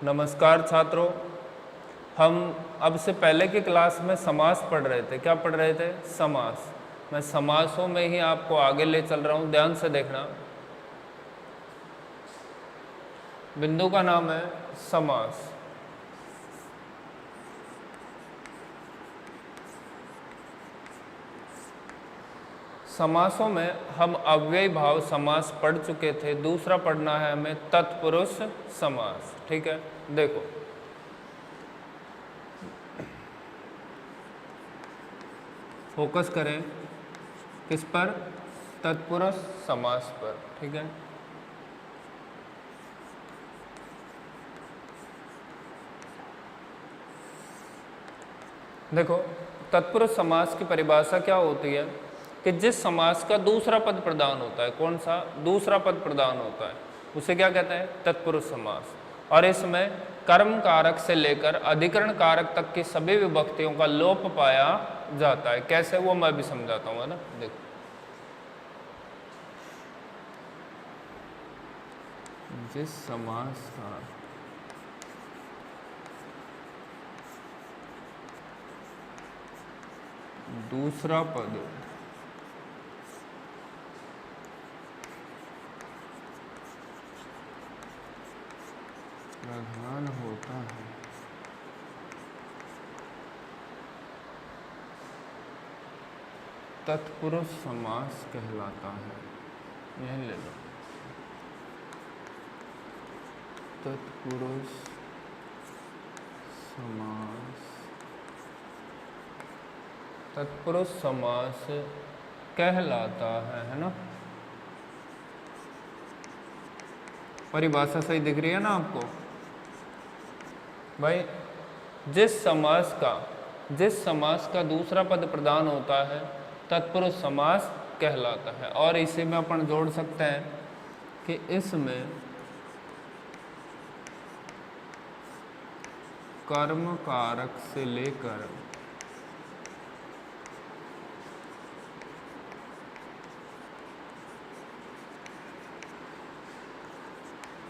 नमस्कार छात्रों, हम अब से पहले की क्लास में समास पढ़ रहे थे। क्या पढ़ रहे थे? समास। मैं समासों में ही आपको आगे ले चल रहा हूँ, ध्यान से देखना। बिंदु का नाम है समास। समासों में हम अव्ययी भाव समास पढ़ चुके थे। दूसरा पढ़ना है हमें तत्पुरुष समास। ठीक है, देखो फोकस करें किस पर? तत्पुरुष समास पर। ठीक है, देखो तत्पुरुष समास की परिभाषा क्या होती है कि जिस समास का दूसरा पद प्रधान होता है। कौन सा दूसरा पद प्रधान होता है? उसे क्या कहते हैं? तत्पुरुष समास। और इसमें कर्म कारक से लेकर अधिकरण कारक तक की सभी विभक्तियों का लोप पाया जाता है। कैसे, वो मैं भी समझाता हूँ, है ना। देखो, जिस समास का दूसरा पद प्रधान होता है तत्पुरुष समास कहलाता है। यह ले लो, तत्पुरुष समास। तत्पुरुष समास कहलाता है ना। परिभाषा सही दिख रही है ना आपको भाई? जिस समास का दूसरा पद प्रधान होता है तत्पुरुष समास कहलाता है। और इसी में अपन जोड़ सकते हैं कि इसमें कर्म कारक से लेकर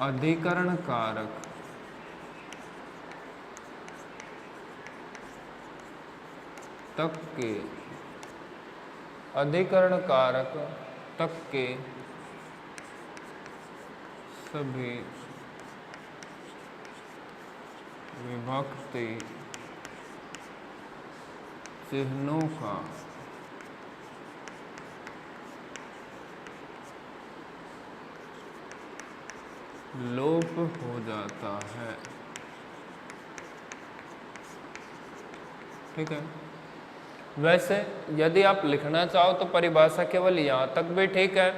अधिकरण कारक तक के सभी विभक्ति चिन्हों का लोप हो जाता है। ठीक है, वैसे यदि आप लिखना चाहो तो परिभाषा केवल यहाँ तक भी ठीक है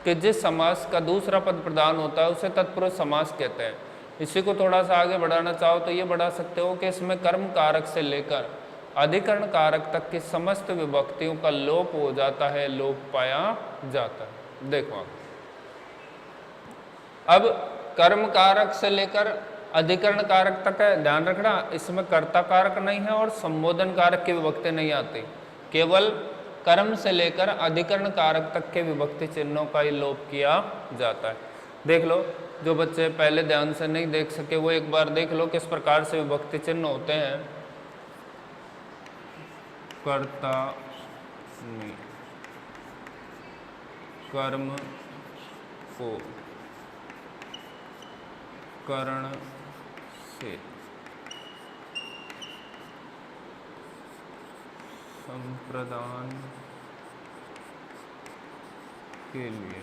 कि जिस समास का दूसरा पद प्रधान होता है उसे तत्पुरुष समास कहते हैं। इसी को थोड़ा सा आगे बढ़ाना चाहो तो ये बढ़ा सकते हो कि इसमें कर्म कारक से लेकर अधिकरण कारक तक की समस्त विभक्तियों का लोप हो जाता है, लोप पाया जाता है। देखो अब कर्म कारक से लेकर अधिकरण कारक तक है, ध्यान रखना। इसमें कर्ता कारक नहीं है और संबोधन कारक की विभक्ति नहीं आती। केवल कर्म से लेकर अधिकरण कारक तक के विभक्ति चिन्हों का ही लोप किया जाता है। देख लो, जो बच्चे पहले ध्यान से नहीं देख सके वो एक बार देख लो किस प्रकार से विभक्ति चिन्ह होते हैं। कर्ता में कर्म को करण से संप्रदान के लिए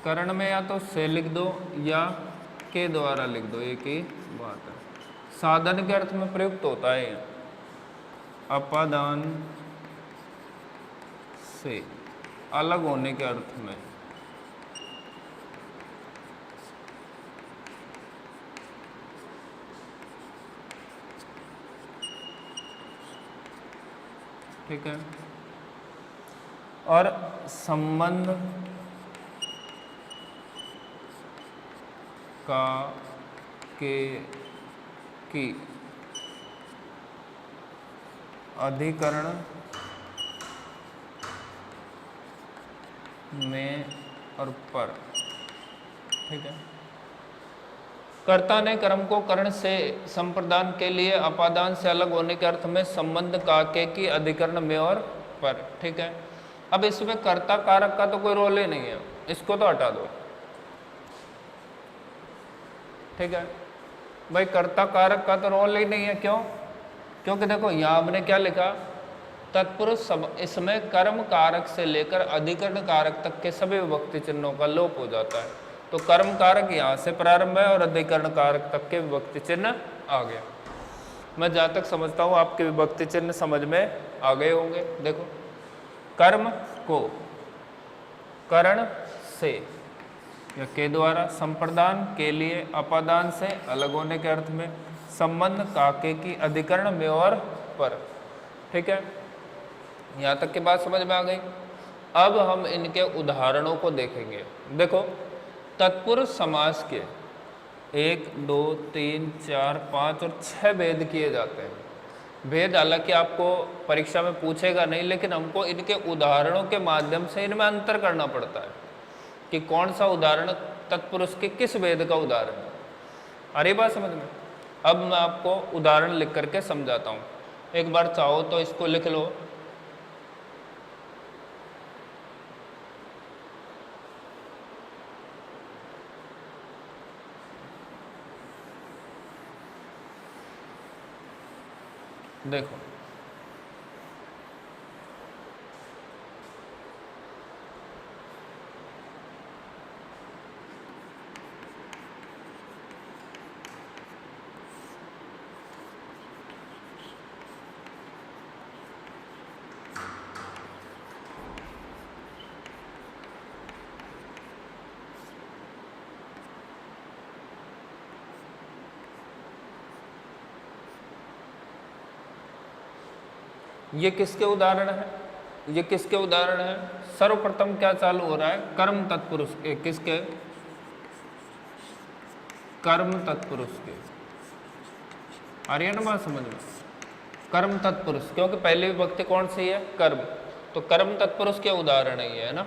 करण में या तो से लिख दो या के द्वारा लिख दो, एक ही बात है। साधन के अर्थ में प्रयुक्त होता है अपादान से अलग होने के अर्थ में। ठीक है, और संबंध का के की अधिकरण में और पर। ठीक है, कर्ता ने कर्म को कर्ण से संप्रदान के लिए अपादान से अलग होने के अर्थ में संबंध काके की अधिकरण में और पर। ठीक है, अब इसमें कर्ता कारक का तो कोई रोल ही नहीं है, इसको तो हटा दो। ठीक है भाई, कर्ता कारक का तो रोल ही नहीं है। क्यों? क्योंकि देखो यहाँ हमने क्या लिखा, तत्पुरुष इसमें कर्म कारक से लेकर अधिकरण कारक तक के सभी विभक्ति चिन्हों का लोप हो जाता है। तो कर्म कारक यहाँ से प्रारंभ है और अधिकरण कारक तक के विभक्ति चिन्ह आ गया। मैं जहाँ तक समझता हूँ आपके विभक्ति चिन्ह समझ में आ गए होंगे। देखो, कर्म को करण से या के द्वारा संप्रदान के लिए अपादान से अलग होने के अर्थ में संबंध काके की अधिकरण में और पर। ठीक है, यहाँ तक की बात समझ में आ गई। अब हम इनके उदाहरणों को देखेंगे। देखो, तत्पुरुष समास के 1, 2, 3, 4, 5 और 6 भेद किए जाते हैं। भेद हालांकि आपको परीक्षा में पूछेगा नहीं, लेकिन हमको इनके उदाहरणों के माध्यम से इनमें अंतर करना पड़ता है कि कौन सा उदाहरण तत्पुरुष के किस भेद का उदाहरण है। अरे बात समझ में? अब मैं आपको उदाहरण लिख करके समझाता हूँ। एक बार चाहो तो इसको लिख लो। देखो, ये किसके उदाहरण है? ये किसके उदाहरण है? सर्वप्रथम क्या चालू हो रहा है? कर्म तत्पुरुष के। किसके? कर्म तत्पुरुष के। आर्यन बात समझ में? कर्म तत्पुरुष, क्योंकि पहली विभक्ति कौन सी है? कर्म। तो कर्म तत्पुरुष के उदाहरण है ना।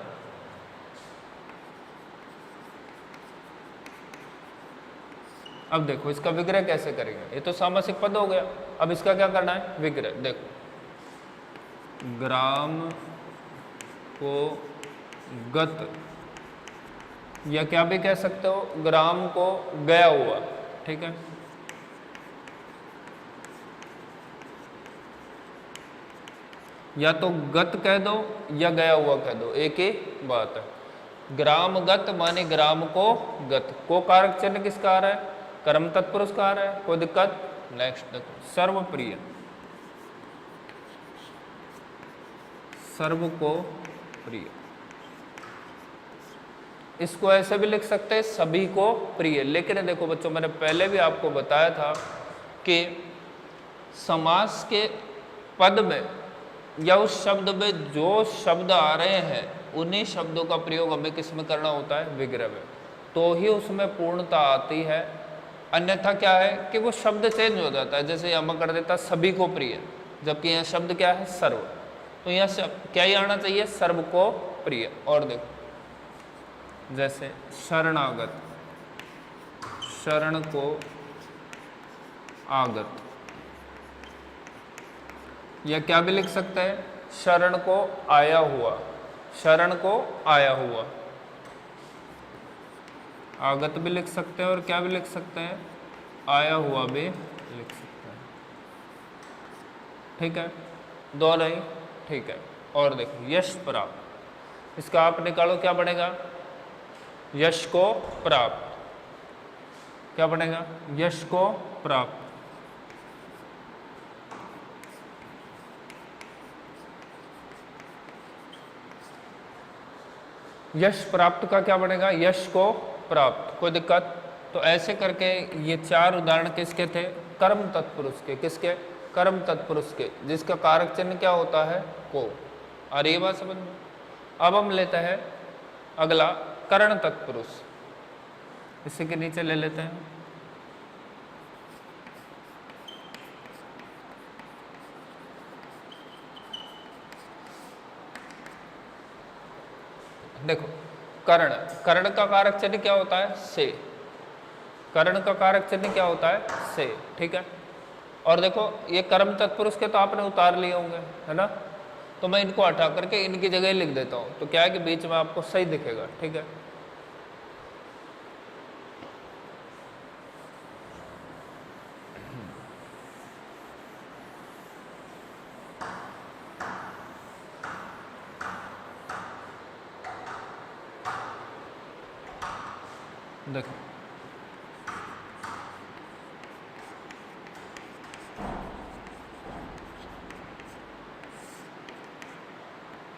अब देखो, इसका विग्रह कैसे करेंगे? ये तो सामासिक पद हो गया। अब इसका क्या करना है? विग्रह। देखो, ग्राम को गत, या क्या भी कह सकते हो, ग्राम को गया हुआ। ठीक है, या तो गत कह दो या गया हुआ कह दो, एक ही बात है। ग्राम गत माने ग्राम को गत। को कारक चिन्ह किसका आ रहा है? कर्म तत्पुरुष का आ रहा है। कोई दिक्कत? नेक्स्ट देखो, सर्वप्रिय। सर्व को प्रिय, इसको ऐसे भी लिख सकते हैं, सभी को प्रिय। लेकिन देखो बच्चों, मैंने पहले भी आपको बताया था कि समास के पद में या उस शब्द में जो शब्द आ रहे हैं, उन्हीं शब्दों का प्रयोग हमें किस में करना होता है? विग्रह में। तो ही उसमें पूर्णता आती है। अन्यथा क्या है कि वो शब्द चेंज हो जाता है। जैसे यहाँ मैं कर देता सभी को प्रिय, जबकि यहाँ शब्द क्या है? सर्व। तो यहाँ क्या ही आना चाहिए? सर्व को प्रिय। और देखो, जैसे शरणागत, शरण को आगत, या क्या भी लिख सकते हैं? शरण को आया हुआ, शरण को आया हुआ। आगत भी लिख सकते हैं और क्या भी लिख सकते हैं? आया हुआ भी लिख सकते हैं। ठीक है, दोनों ही ठीक है। और देखो, यश प्राप्त, इसका आप निकालो, क्या बनेगा? यश को प्राप्त। क्या बनेगा? यश को प्राप्त। यश प्राप्त का क्या बनेगा? यश को प्राप्त। कोई दिक्कत? तो ऐसे करके ये 4 उदाहरण किसके थे? कर्म तत्पुरुष के। किसके? कर्म तत्पुरुष के, जिसका कारक चिन्ह क्या होता है? को। और ये बात समझ में? अब हम लेते हैं अगला, करण तत्पुरुष। इसी के नीचे ले लेते हैं देखो, कर्ण। कर्ण का कारक चिन्ह क्या होता है? से। करण का कारक चिन्ह क्या होता है? से। ठीक है, और देखो ये कर्म तत्पुरुष के तो आपने उतार लिए होंगे, है ना, तो मैं इनको हटा करके इनकी जगह लिख देता हूँ, तो क्या है कि बीच में आपको सही दिखेगा। ठीक है, देखो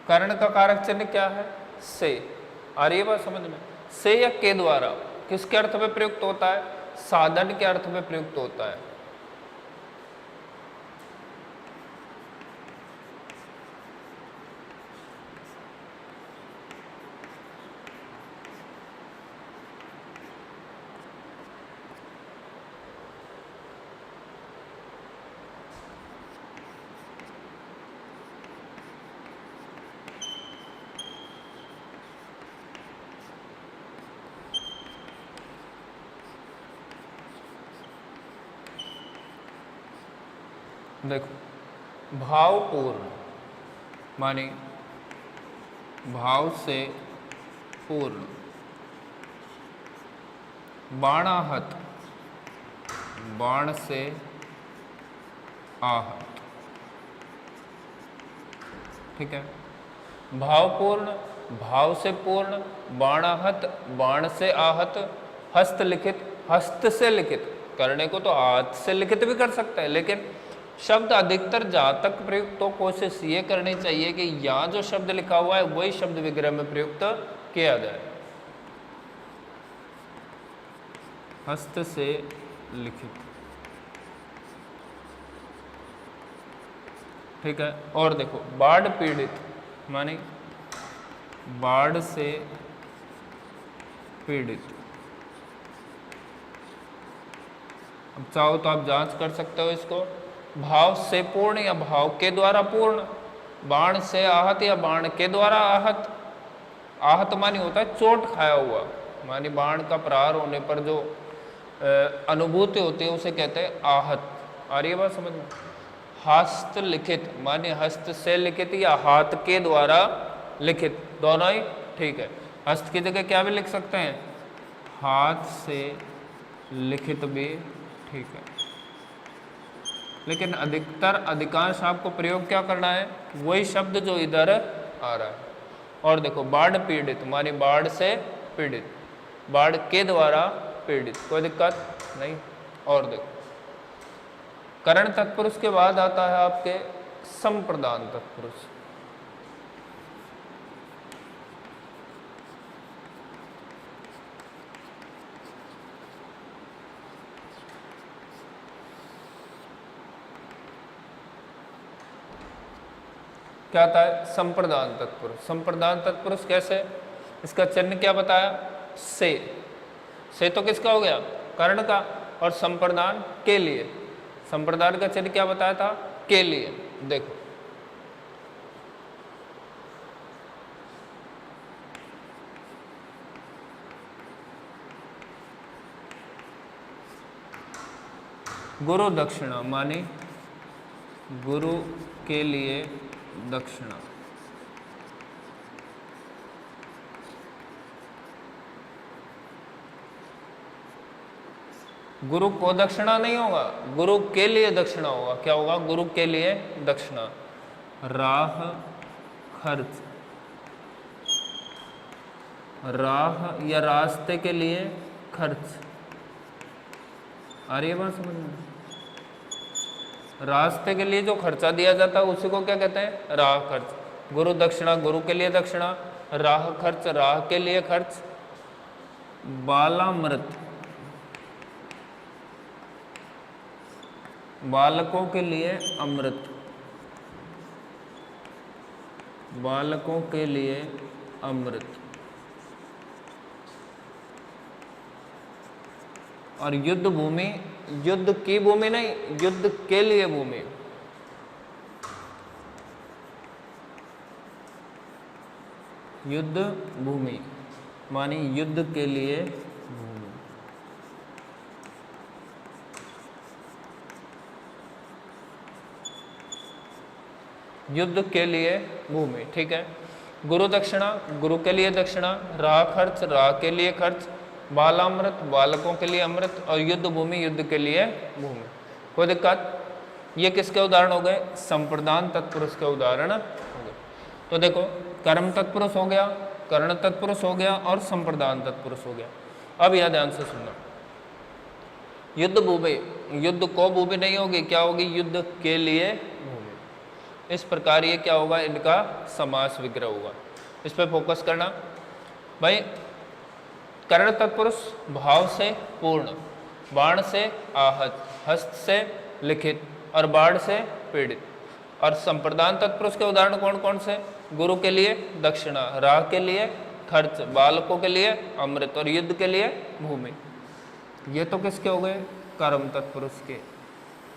कर्ण का कारक चिन्ह क्या है? से। आ रही है बात समझ में? से या के द्वारा किसके अर्थ में प्रयुक्त होता है? साधन के अर्थ में प्रयुक्त होता है। देखो भावपूर्ण माने भाव से पूर्ण, बाणाहत बाण से आहत। ठीक है, भावपूर्ण, भाव से पूर्ण, बाणाहत बाण से आहत, हस्तलिखित हस्त से लिखित, करने को तो हाथ से लिखित भी कर सकते हैं, लेकिन शब्द अधिकतर जहां तक प्रयुक्त हो कोशिश ये करनी चाहिए कि यहाँ जो शब्द लिखा हुआ है वही शब्द विग्रह में प्रयुक्त किया जाए। हस्त से लिखित। ठीक है, और देखो बाढ़ पीड़ित माने बाढ़ से पीड़ित। अब चाहो तो आप जांच कर सकते हो इसको, भाव से पूर्ण या भाव के द्वारा पूर्ण, बाण से आहत या बाण के द्वारा आहत। आहत मानी होता है चोट खाया हुआ, मानी बाण का प्रहार होने पर जो अनुभूति होती है उसे कहते हैं आहत। आ रही है बात समझ में? हस्त लिखित माने हस्त से लिखित या हाथ के द्वारा लिखित, दोनों ही ठीक है। हस्त की जगह क्या भी लिख सकते हैं? हाथ से लिखित भी ठीक है, लेकिन अधिकतर अधिकांश आपको प्रयोग क्या करना है? वही शब्द जो इधर आ रहा है। और देखो बाढ़ पीड़ित मानी बाढ़ से पीड़ित, बाढ़ के द्वारा पीड़ित, कोई दिक्कत नहीं। और देखो करण तत्पुरुष के बाद आता है आपके संप्रदान तत्पुरुष। क्या आता है? संप्रदान तत्पुरुष। संप्रदान तत्पुरुष कैसे? इसका चिन्ह क्या बताया? से तो किसका हो गया? कर्ण का, और संप्रदान के लिए। संप्रदान का चिन्ह क्या बताया था? के लिए। देखो गुरु दक्षिणा माने गुरु के लिए दक्षिणा। गुरु को दक्षिणा नहीं होगा, गुरु के लिए दक्षिणा होगा। क्या होगा? गुरु के लिए दक्षिणा। राह खर्च, राह या रास्ते के लिए खर्च। आ रही है बात समझ में? रास्ते के लिए जो खर्चा दिया जाता है उसी को क्या कहते हैं? राह खर्च। गुरु दक्षिणा गुरु के लिए दक्षिणा, राह खर्च राह के लिए खर्च। बालामृत बालकों के लिए अमृत, बालकों के लिए अमृत। और युद्ध भूमि, युद्ध की भूमि नहीं, युद्ध के लिए भूमि। युद्ध भूमि मानी युद्ध के लिए भूमि। युद्ध के लिए भूमि, ठीक है। गुरु दक्षिणा, गुरु के लिए दक्षिणा। राह खर्च, राह के लिए खर्च। बालामृत, बालकों के लिए अमृत। और युद्ध भूमि, युद्ध के लिए भूमि। कोई दिक्कत? ये किसके उदाहरण हो गए? संप्रदान तत्पुरुष के उदाहरण हो गए। तो देखो, कर्म तत्पुरुष हो गया, कर्ण तत्पुरुष हो गया और संप्रदान तत्पुरुष हो गया। अब यह ध्यान से सुनना, युद्ध भूमि, युद्ध को भूमि नहीं होगी, क्या होगी? युद्ध के लिए भूमि। इस प्रकार ये क्या होगा? इनका समास विग्रह होगा। इस पे फोकस करना भाई। कर्ण तत्पुरुष भाव से पूर्ण, बाण से आहत, हस्त से लिखित और बाढ़ से पीड़ित। और संप्रदान तत्पुरुष के उदाहरण कौन कौन से? गुरु के लिए दक्षिणा, राह के लिए खर्च, बालकों के लिए अमृत और युद्ध के लिए भूमि। ये तो किसके हो गए? कर्म तत्पुरुष के।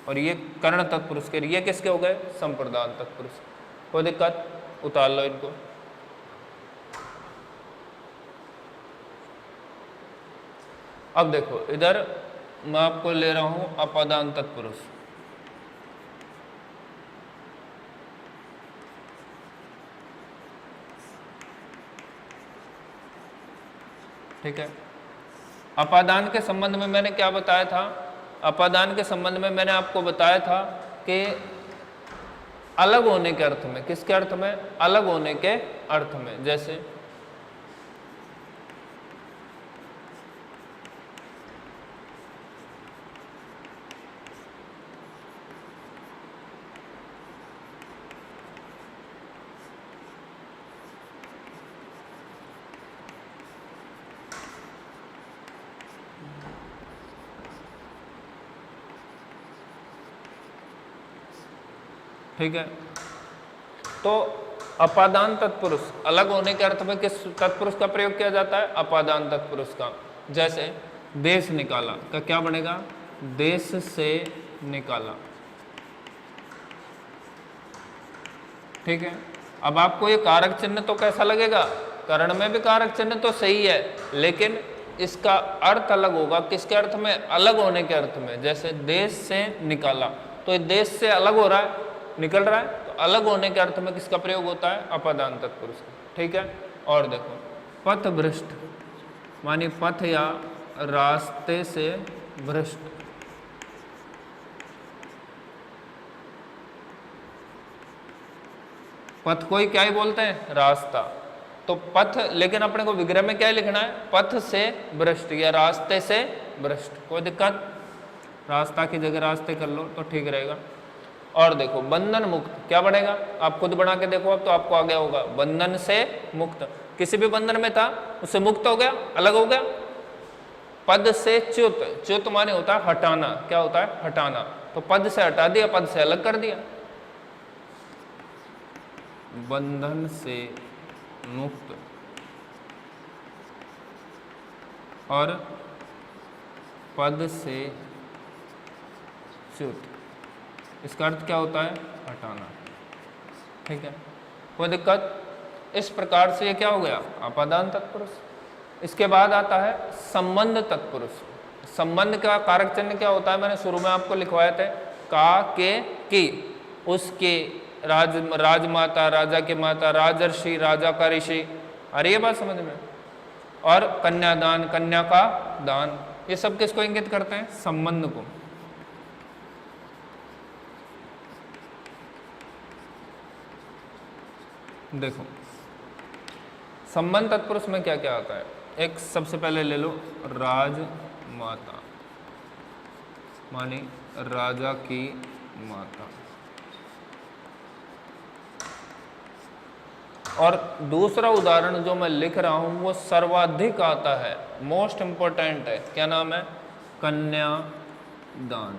और ये कर्ण तत्पुरुष के। ये किसके हो गए? संप्रदान तत्पुरुष। कोई दिक्कत? उतार लो इनको। अब देखो, इधर मैं आपको ले रहा हूं अपादान तत्पुरुष। ठीक है। अपादान के संबंध में मैंने क्या बताया था? अपादान के संबंध में मैंने आपको बताया था कि अलग होने के अर्थ में। किसके अर्थ में? अलग होने के अर्थ में। जैसे ठीक है। तो अपादान तत्पुरुष, अलग होने के अर्थ में किस तत्पुरुष का प्रयोग किया जाता है? अपादान तत्पुरुष का। जैसे देश निकाला का क्या बनेगा? देश से निकाला। ठीक है। अब आपको ये कारक चिन्ह तो कैसा लगेगा? कर्ण में भी कारक चिन्ह तो सही है, लेकिन इसका अर्थ अलग होगा। किसके अर्थ में? अलग होने के अर्थ में। जैसे देश से निकाला, तो देश से अलग हो रहा है, निकल रहा है, तो अलग होने के अर्थ में किसका प्रयोग होता है? अपादान तत्पुरुष का। ठीक है। और देखो, पथ भ्रष्ट, मानी पथ या रास्ते से भ्रष्ट। पथ को ही क्या ही बोलते हैं? रास्ता। तो पथ, लेकिन अपने को विग्रह में क्या लिखना है? पथ से भ्रष्ट या रास्ते से भ्रष्ट। कोई दिक्कत? रास्ता की जगह रास्ते कर लो तो ठीक रहेगा। और देखो, बंधन मुक्त क्या बनेगा? आप खुद बना के देखो, अब तो आपको आ गया होगा। बंधन से मुक्त, किसी भी बंधन में था उससे मुक्त हो गया, अलग हो गया। पद से च्युत, च्युत माने होता है हटाना। क्या होता है? हटाना। तो पद से हटा दिया, पद से अलग कर दिया। बंधन से मुक्त और पद से च्युत, इसका अर्थ क्या होता है? हटाना। ठीक है। कोई दिक्कत? इस प्रकार से ये क्या हो गया? अपादान तत्पुरुष। इसके बाद आता है संबंध तत्पुरुष। संबंध का कारक चिन्ह क्या होता है? मैंने शुरू में आपको लिखवाए थे, का, के, की, उसके, राजमाता, राजा की माता, राजर्षि, राजा का ऋषि। अरे ये बात समझ में? और कन्यादान, कन्या का दान, ये सब किसको इंगित करते हैं? संबंध को। देखो, संबंध तत्पुरुष में क्या क्या आता है? एक सबसे पहले ले लो राजमाता, मानी राजा की माता। और दूसरा उदाहरण जो मैं लिख रहा हूं वो सर्वाधिक आता है, मोस्ट इंपॉर्टेंट है। क्या नाम है? कन्यादान।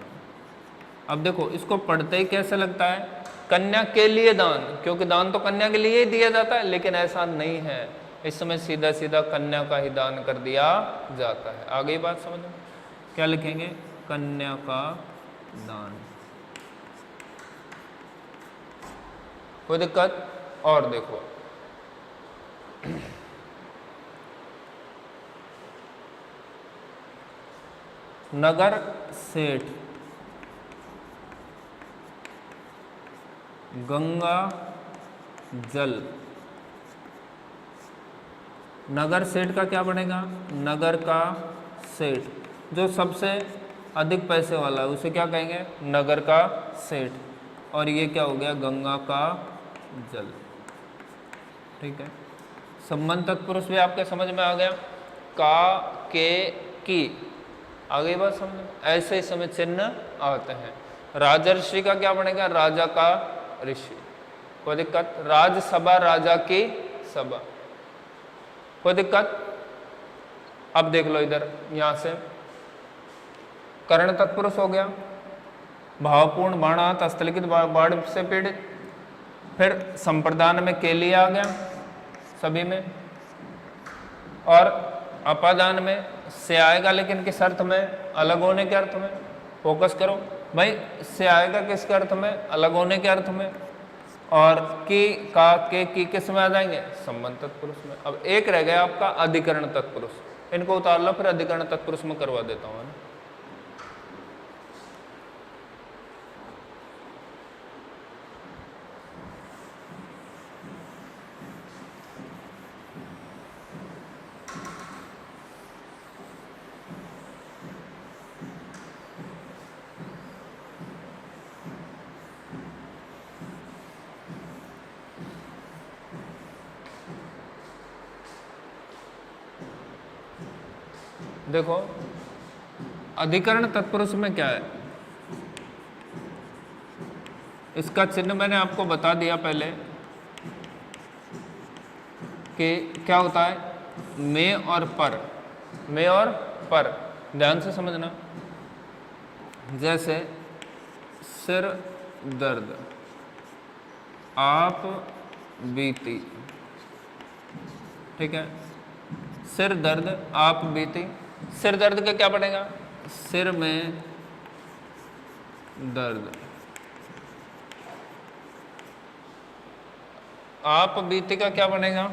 अब देखो, इसको पढ़ते ही कैसे लगता है? कन्या के लिए दान, क्योंकि दान तो कन्या के लिए ही दिया जाता है, लेकिन ऐसा नहीं है। इस समय सीधा सीधा कन्या का ही दान कर दिया जाता है। आ गई बात समझ में? क्या लिखेंगे? कन्या का दान। कोई दिक्कत? और देखो, नगर सेठ, गंगा जल। नगर सेठ का क्या बनेगा? नगर का सेठ। जो सबसे अधिक पैसे वाला है उसे क्या कहेंगे? नगर का सेठ। और ये क्या हो गया? गंगा का जल। ठीक है, संबंध तत्पुरुष भी आपके समझ में आ गया। का, के, की, आगे बात समझ में। ऐसे ही समय चिन्ह आते हैं। राजर्षि का क्या बनेगा? राजा का ऋषि। कोई दिक्कत? राजसभा, राजा की सभा। कोई दिक्कत? अब देख लो इधर, यहां से कर्ण तत्पुरुष हो गया, भावपूर्ण बाणात हस्तलिखित बाण से पीड़ित। फिर संप्रदान में के लिए आ गया सभी में, और अपादान में से आएगा, लेकिन किस अर्थ में? अलग होने के अर्थ में। फोकस करो भाई, से आएगा किसके अर्थ में? अलग होने के अर्थ में। और की, का, के, की किस में आ जाएंगे? संबंध तत्पुरुष में। अब एक रह गया आपका अधिकरण तत्पुरुष, इनको उतार लो, फिर अधिकरण तत्पुरुष में करवा देता हूं, है ना। देखो अधिकरण तत्पुरुष में क्या है, इसका चिन्ह मैंने आपको बता दिया पहले कि क्या होता है, में और पर। में और पर, ध्यान से समझना। जैसे सिर दर्द, आप बीती। ठीक है, सिर दर्द, आप बीती। सिर दर्द का क्या पड़ेगा? सिर में दर्द। आप बीती का क्या बनेगा?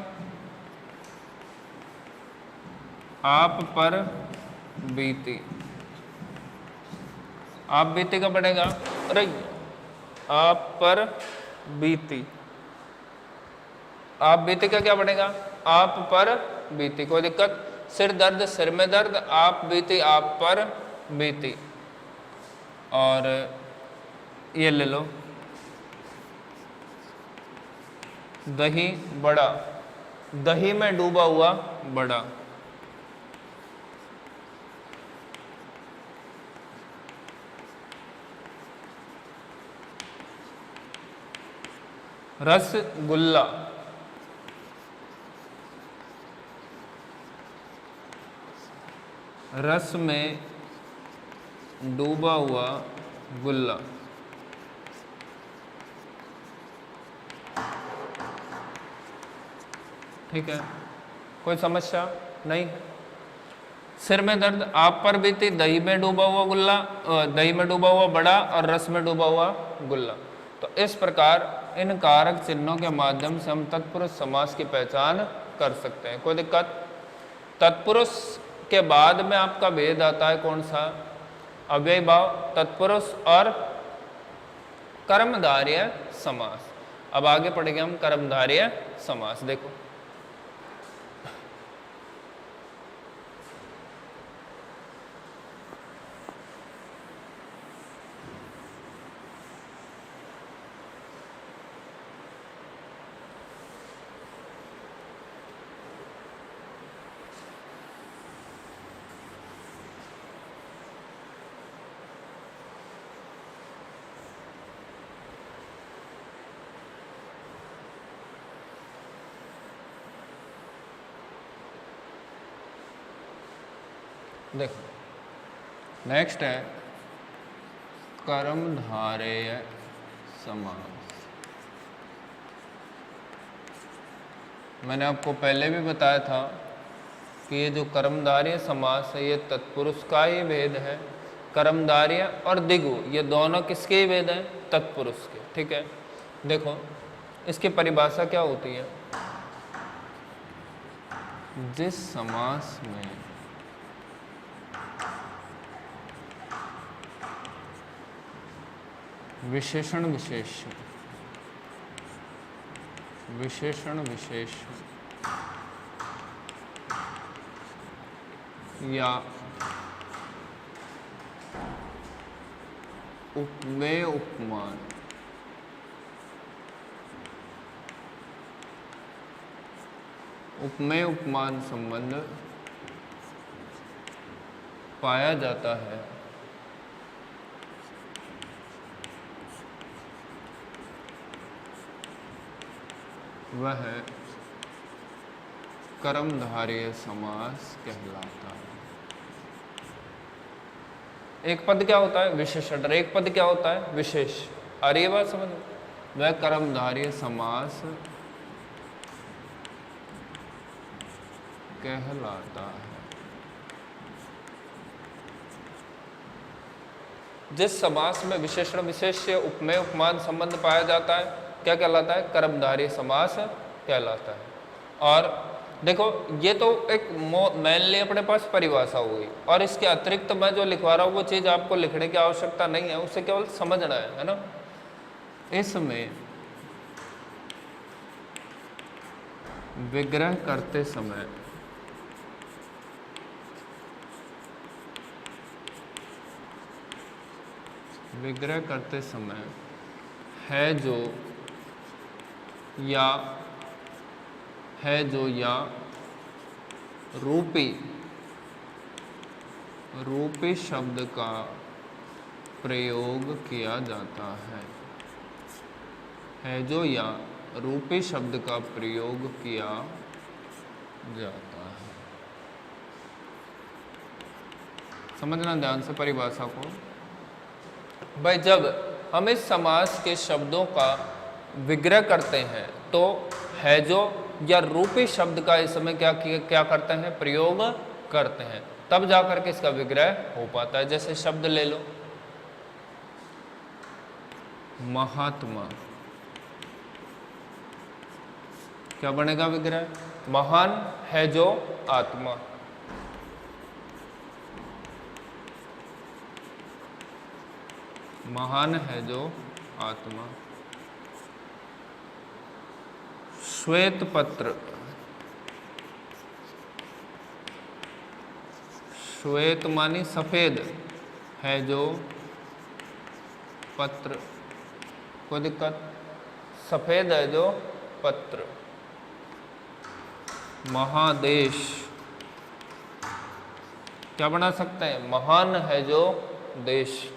आप पर बीती। आप बीती का बनेगा, अरे आप पर बीती। आप बीती का क्या बनेगा? आप पर बीती। कोई दिक्कत? सिर दर्द, सिर में दर्द, आप बीती, आप पर बीती। और ये ले लो, दही बड़ा, दही में डूबा हुआ बड़ा। रसगुल्ला, रस में डूबा हुआ गुल्ला। ठीक है, कोई समस्या नहीं। सिर में दर्द, आप पर बीती, दही में डूबा हुआ गुल्ला, दही में डूबा हुआ बड़ा और रस में डूबा हुआ गुल्ला। तो इस प्रकार इन कारक चिन्हों के माध्यम से हम तत्पुरुष समास की पहचान कर सकते हैं। कोई दिक्कत? तत्पुरुष के बाद में आपका भेद आता है कौन सा? अव्ययी भाव तत्पुरुष और कर्मधारय समास। अब आगे पढ़ेंगे हम कर्मधारय समास। देखो देखो नेक्स्ट है कर्मधारय समास। मैंने आपको पहले भी बताया था कि ये जो कर्मधारय समास है ये तत्पुरुष का ही भेद है। कर्मधारय और दिगु ये दोनों किसके भेद हैं? तत्पुरुष के। ठीक है, देखो इसकी परिभाषा क्या होती है? जिस समास में विशेषण विशेष्य विशेषण विशेष या उपमेय उपमान उपमेय उपमान संबंध पाया जाता है वह कर्मधारय समास कहलाता है। एक पद क्या होता है? विशेषण। एक पद क्या होता है? विशेष। और ये बात समझ, वह कर्मधारय समास कहलाता है। जिस समास में विशेषण विशेष उपमेय उपमान संबंध पाया जाता है क्या कहलाता है? कर्मधारय समास कहलाता है। और देखो ये तो एक मेनली अपने पास परिभाषा हुई, और इसके अतिरिक्त मैं जो लिखवा रहा हूँ वो चीज आपको लिखने की आवश्यकता नहीं है, उसे केवल समझना है ना। इसमें विग्रह करते समय है जो या रूपी शब्द का प्रयोग किया जाता है जो या रूपी शब्द का प्रयोग किया जाता है। समझना ध्यान से परिभाषा को भाई। जब हम इस समास के शब्दों का विग्रह करते हैं तो है जो या रूपी शब्द का इस समय क्या करते हैं? प्रयोग करते हैं, तब जाकर के इसका विग्रह हो पाता है। जैसे शब्द ले लो महात्मा, क्या बनेगा विग्रह? महान है जो आत्मा। महान है जो आत्मा। श्वेत पत्र, श्वेत मानी सफेद, है जो पत्र। कोई दिक्कत? सफेद है जो पत्र। महादेश, क्या बना सकते हैं? महान है जो देश।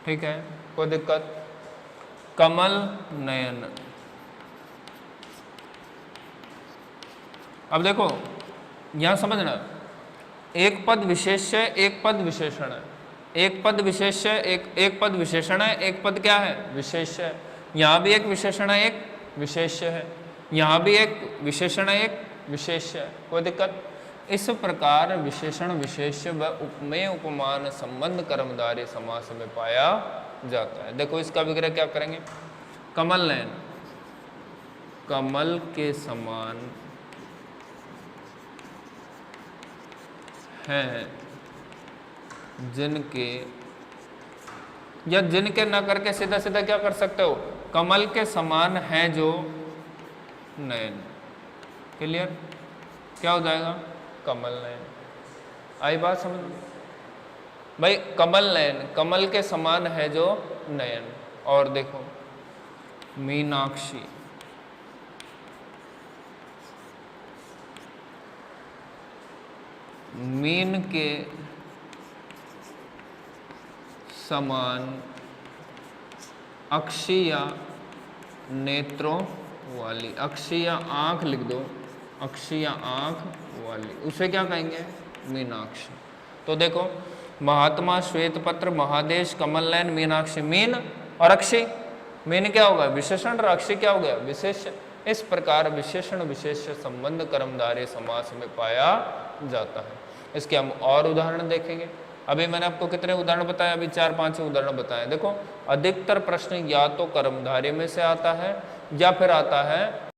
ठीक है, कोई दिक्कत? कमल नयन। अब देखो यहां समझना, एक पद विशेष्य एक पद विशेषण है। एक पद विशेष्य एक पद विशेषण है, एक पद क्या है? विशेष्य है। यहां भी एक विशेषण है एक विशेष्य है, यहां भी एक विशेषण है एक विशेष्य है। कोई दिक्कत? इस प्रकार विशेषण विशेष्य व उपमेय उपमान संबंध कर्मधारय समास में पाया जाता है। देखो इसका विग्रह क्या करेंगे? कमल नयन, कमल के समान हैं जिनके, या जिनके ना करके सीधा सीधा क्या कर सकते हो? कमल के समान हैं जो नयन। क्लियर? क्या हो जाएगा? कमल नयन। आई बात समझ भाई? कमल नयन, कमल के समान है जो नयन। और देखो मीनाक्षी, मीन के समान अक्षी या नेत्रों वाली। अक्षी या आंख लिख दो, अक्षी या आंख वाली, उसे क्या कहेंगे? मीनाक्षी। तो देखो महात्मा, श्वेत पत्र, महादेश, कमल नयन, मीनाक्षी। मीन और अक्षी, मीन क्या होगा? विशेषण, और अक्षी क्या हो गया? विशेष्य। इस प्रकार विशेषण विशेष संबंध कर्मधारय समास में पाया जाता है। इसके हम और उदाहरण देखेंगे। अभी मैंने आपको कितने उदाहरण बताए? अभी 4-5 उदाहरण बताए। देखो अधिकतर प्रश्न या तो कर्मधारय में से आता है या फिर आता है